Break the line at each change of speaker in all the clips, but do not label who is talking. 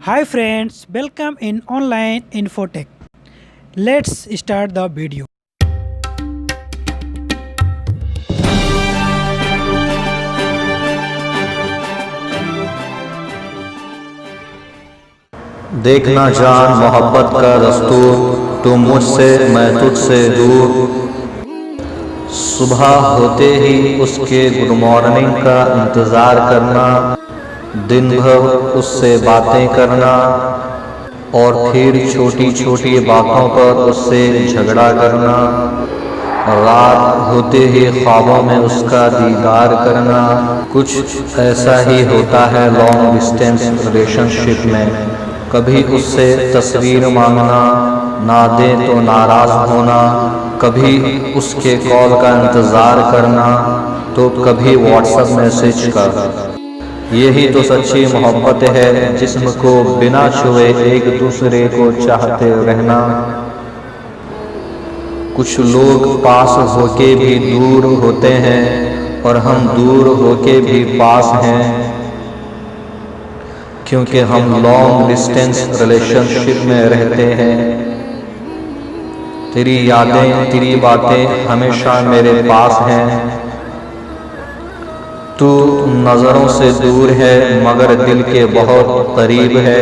Hi friends, welcome in online Infotech. Let's start the video.
देखना जान मोहब्बत का दस्तूर, तू मुझसे मैं तुझसे दूर। सुबह होते ही उसके गुड मॉर्निंग का इंतज़ार करना, दिन भर उससे बातें करना और फिर छोटी छोटी बातों पर उससे झगड़ा करना। रात होते ही ख्वाबों में उसका दीदार करना। कुछ ऐसा ही होता है लॉन्ग डिस्टेंस रिलेशनशिप में। कभी उससे तस्वीर मांगना, ना दे तो नाराज़ होना, कभी उसके कॉल का इंतज़ार करना, तो कभी व्हाट्सएप मैसेज का। यही तो सच्ची मोहब्बत है, जिस्म को बिना छुए एक दूसरे को चाहते रहना। कुछ लोग पास होके भी दूर होते हैं और हम दूर होके भी पास हैं, क्योंकि हम लॉन्ग डिस्टेंस रिलेशनशिप में रहते हैं। तेरी यादें, तेरी बातें हमेशा मेरे पास हैं। तू नज़रों से दूर है मगर दिल के बहुत करीब है।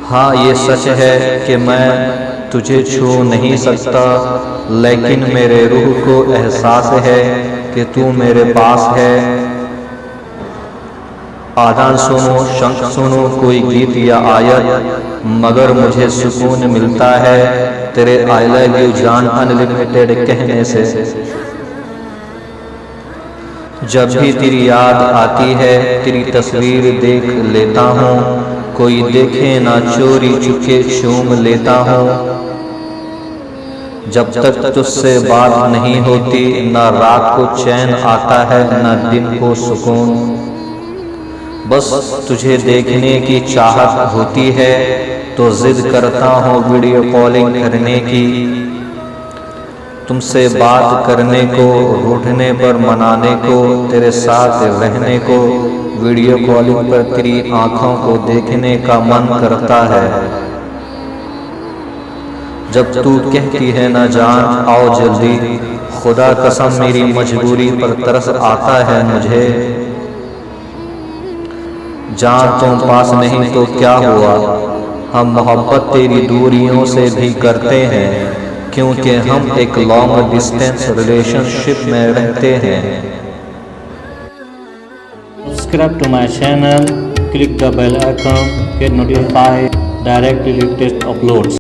हाँ, ये सच है कि मैं तुझे छू नहीं सकता, लेकिन मेरे रूह को एहसास है कि तू मेरे पास है। आज़ान सुनो, शंख सुनो, कोई गीत या आयत, मगर मुझे सुकून मिलता है तेरे आई लव यू जान अनलिमिटेड कहने से। जब भी तेरी याद आती है तेरी तस्वीर देख लेता हूँ, कोई देखे ना चोरी चुपके चूम लेता हूँ। जब तक तुझसे बात नहीं होती ना रात को चैन आता है ना दिन को सुकून। बस तुझे देखने की चाहत होती है तो जिद करता हूँ वीडियो कॉलिंग करने की। तुमसे बात करने को, रूठने पर मनाने को, तेरे साथ रहने को, वीडियो कॉलिंग पर तेरी आंखों को देखने का मन करता है। जब तू कहती है ना जान आओ जल्दी, खुदा कसम मेरी मजबूरी पर तरस आता है मुझे। जान तुम पास नहीं तो क्या हुआ, हम मोहब्बत तेरी दूरियों से भी करते हैं, क्योंकि हम एक लॉन्ग डिस्टेंस रिलेशनशिप में रहते हैं।
Subscribe to my channel, click the bell icon, get notified directly latest uploads.